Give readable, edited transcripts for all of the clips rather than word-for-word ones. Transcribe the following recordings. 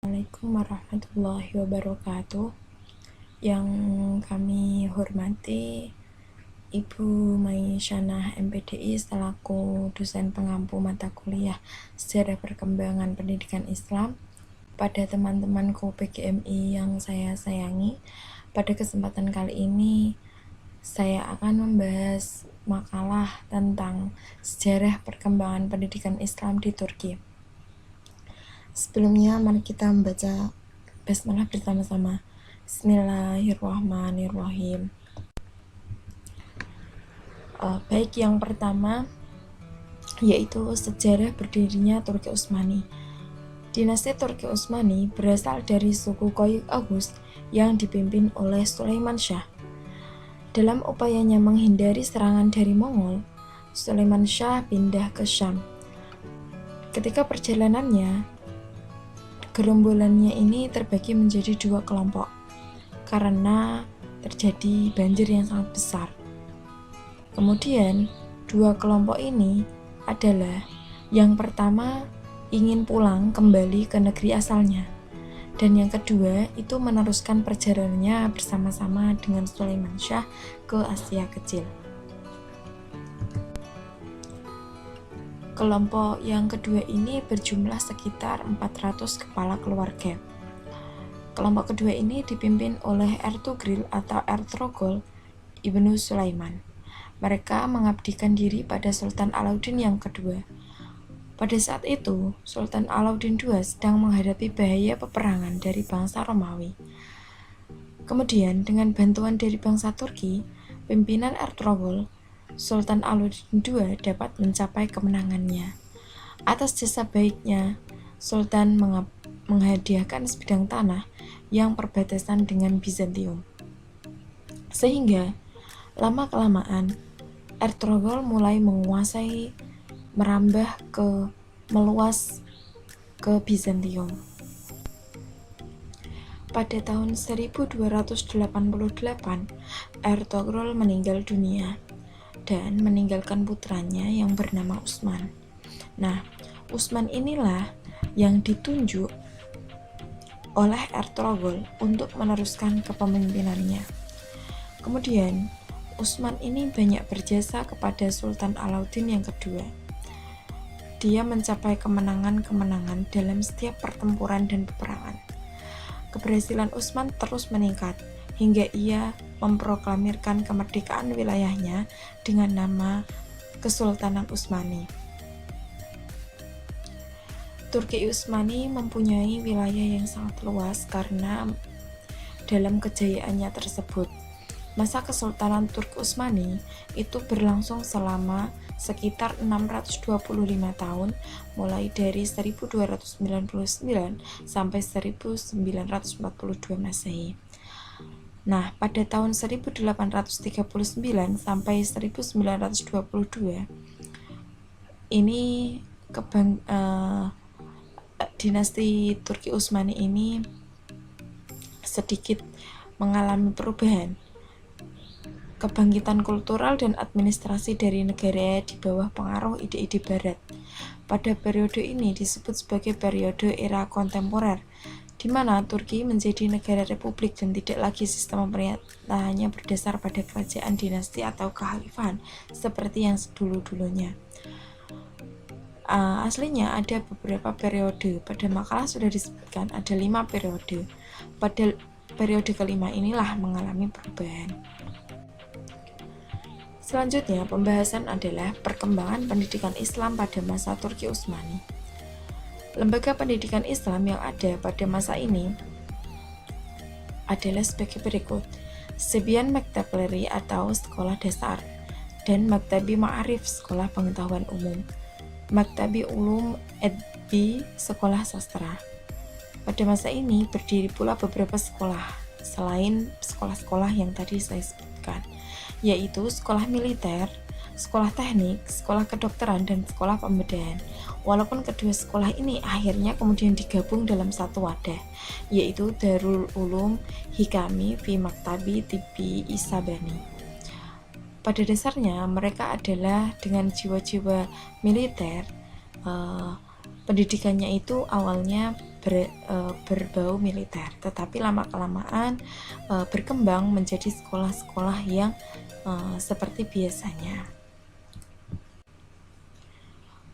Assalamualaikum warahmatullahi wabarakatuh. Yang kami hormati Ibu Maisyana MPDI selaku dosen pengampu mata kuliah Sejarah Perkembangan Pendidikan Islam. Pada teman-temanku PGMI yang saya sayangi, pada kesempatan kali ini saya akan membahas makalah tentang sejarah perkembangan pendidikan Islam di Turki. Sebelumnya mari kita membaca basmalah bersama-sama. Bismillahirrahmanirrahim. Baik, yang pertama yaitu sejarah berdirinya Turki Utsmani. Dinasti Turki Utsmani berasal dari suku Koyuk Agus yang dipimpin oleh Sulaiman Shah. Dalam upayanya menghindari serangan dari Mongol, Sulaiman Shah pindah ke Syam. Ketika perjalanannya, gerombolannya ini terbagi menjadi dua kelompok karena terjadi banjir yang sangat besar. Kemudian, dua kelompok ini adalah yang pertama ingin pulang kembali ke negeri asalnya, dan yang kedua itu meneruskan perjalanannya bersama-sama dengan Sulaiman Shah ke Asia Kecil. Kelompok yang kedua ini berjumlah sekitar 400 kepala keluarga. Kelompok kedua ini dipimpin oleh Ertugrul atau Ertugrul Ibnu Sulaiman. Mereka mengabdikan diri pada Sultan Alauddin yang kedua. Pada saat itu, Sultan Alauddin II sedang menghadapi bahaya peperangan dari bangsa Romawi. Kemudian, dengan bantuan dari bangsa Turki, pimpinan Ertugrul, Sultan Alauddin II dapat mencapai kemenangannya. Atas jasa baiknya, Sultan menghadiahkan sebidang tanah yang perbatasan dengan Bizantium. Sehingga, lama-kelamaan, Ertugrul mulai menguasai, meluas ke Bizantium. Pada tahun 1288, Ertugrul meninggal dunia dan meninggalkan putranya yang bernama Utsman. Nah, Utsman inilah yang ditunjuk oleh Ertugrul untuk meneruskan kepemimpinannya. Kemudian, Utsman ini banyak berjasa kepada Sultan Alauddin yang kedua. Dia mencapai kemenangan-kemenangan dalam setiap pertempuran dan peperangan. Keberhasilan Utsman terus meningkat hingga ia memproklamirkan kemerdekaan wilayahnya dengan nama Kesultanan Utsmani. Turki Utsmani mempunyai wilayah yang sangat luas karena dalam kejayaannya tersebut. Masa Kesultanan Turki Utsmani itu berlangsung selama sekitar 625 tahun, mulai dari 1299 sampai 1942 Masehi. Nah, pada tahun 1839 sampai 1922 ini dinasti Turki Utsmani ini sedikit mengalami perubahan. Kebangkitan kultural dan administrasi dari negara di bawah pengaruh ide-ide barat. Pada periode ini disebut sebagai periode era kontemporer, di mana Turki menjadi negara republik dan tidak lagi sistem pemerintahannya berdasar pada kerajaan dinasti atau kekhalifahan seperti yang dulu-dulunya. Aslinya ada beberapa periode. Pada makalah sudah disebutkan ada 5 periode. Pada periode kelima inilah mengalami perubahan. Selanjutnya, pembahasan adalah perkembangan pendidikan Islam pada masa Turki Utsmani. Lembaga pendidikan Islam yang ada pada masa ini adalah sebagai berikut: Sebyan Maktableri atau sekolah dasar, dan Maktabi Ma'arif sekolah pengetahuan umum, Maktabi Ulum Edbi sekolah sastra. Pada masa ini berdiri pula beberapa sekolah selain sekolah-sekolah yang tadi saya sebutkan, yaitu sekolah militer, sekolah teknik, sekolah kedokteran, dan sekolah pembedaan. Walaupun kedua sekolah ini akhirnya kemudian digabung dalam satu wadah, yaitu Darul Ulum Hikami fi Maktabi Tibbi Isabani. Pada dasarnya mereka adalah dengan jiwa-jiwa militer, pendidikannya itu awalnya berbau militer, tetapi lama-kelamaan berkembang menjadi sekolah-sekolah yang seperti biasanya.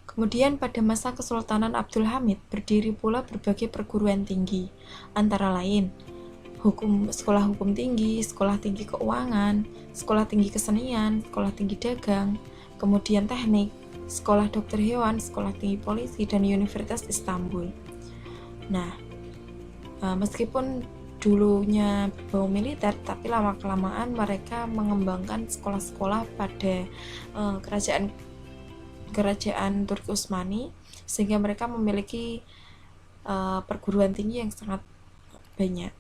Kemudian pada masa Kesultanan Abdul Hamid berdiri pula berbagai perguruan tinggi, antara lain sekolah hukum tinggi, sekolah tinggi keuangan, sekolah tinggi kesenian, sekolah tinggi dagang, kemudian teknik, sekolah dokter hewan, sekolah tinggi polisi, dan Universitas Istanbul. Nah, meskipun dulunya berbau militer, tapi lama-kelamaan mereka mengembangkan sekolah-sekolah pada kerajaan Turki Utsmani, sehingga mereka memiliki perguruan tinggi yang sangat banyak.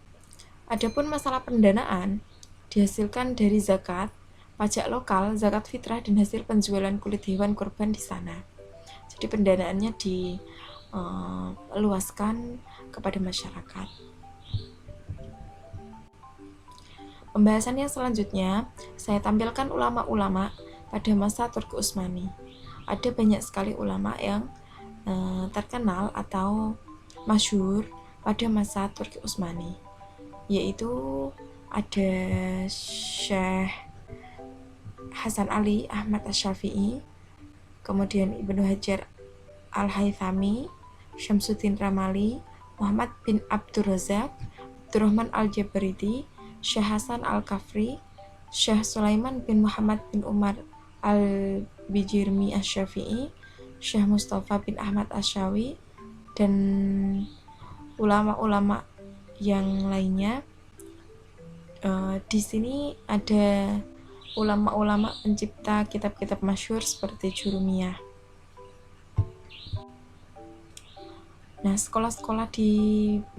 Adapun masalah pendanaan dihasilkan dari zakat, pajak lokal, zakat fitrah, dan hasil penjualan kulit hewan kurban di sana. Jadi pendanaannya diluaskan kepada masyarakat. Pembahasan yang selanjutnya, saya tampilkan ulama-ulama pada masa Turki Utsmani. Ada banyak sekali ulama yang terkenal atau masyhur pada masa Turki Utsmani, yaitu ada Syekh Hasan Ali Ahmad Asy-Syafi'i, kemudian Ibnu Hajar Al-Haythami, Syamsuddin Ramali, Muhammad bin Abdul Razak, Abdurrahman Al-Jabaridi, Syekh Hasan Al-Kafri, Syekh Sulaiman bin Muhammad bin Umar Al-Bijirmi Asy-Syafi'i, Syekh Mustafa bin Ahmad Asyawi, dan ulama-ulama yang lainnya. Di sini ada ulama-ulama pencipta kitab-kitab masyhur seperti Jurumiyah. Nah, sekolah-sekolah di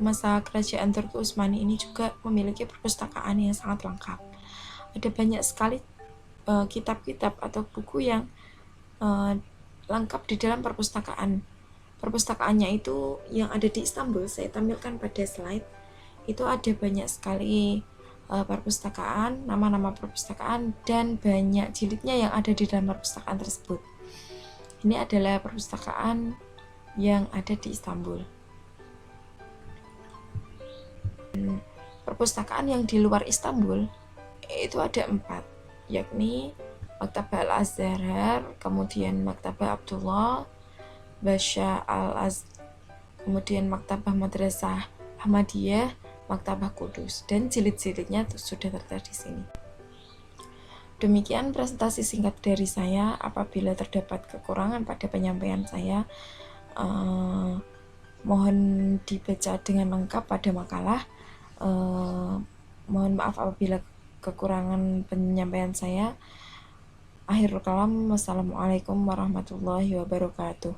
masa kerajaan Turki Utsmani ini juga memiliki perpustakaan yang sangat lengkap. Ada banyak sekali kitab-kitab atau buku yang lengkap di dalam perpustakaan. Perpustakaannya itu yang ada di Istanbul, saya tampilkan pada slide. Itu ada banyak sekali perpustakaan, nama-nama perpustakaan, dan banyak jilidnya yang ada di dalam perpustakaan tersebut. Ini adalah perpustakaan yang ada di Istanbul. Perpustakaan yang di luar Istanbul itu ada 4, yakni Maktabah Al-Azhar, kemudian Maktabah Abdullah, Basya Al-Az, kemudian Maktabah Madrasah Ahmadiyah, Maktabah Kudus, dan jilid-jilidnya sudah tertera di sini. Demikian presentasi singkat dari saya. Apabila terdapat kekurangan pada penyampaian saya, mohon dibaca dengan lengkap pada makalah. Mohon maaf apabila kekurangan penyampaian saya. Akhirul kalam, wassalamualaikum warahmatullahi wabarakatuh.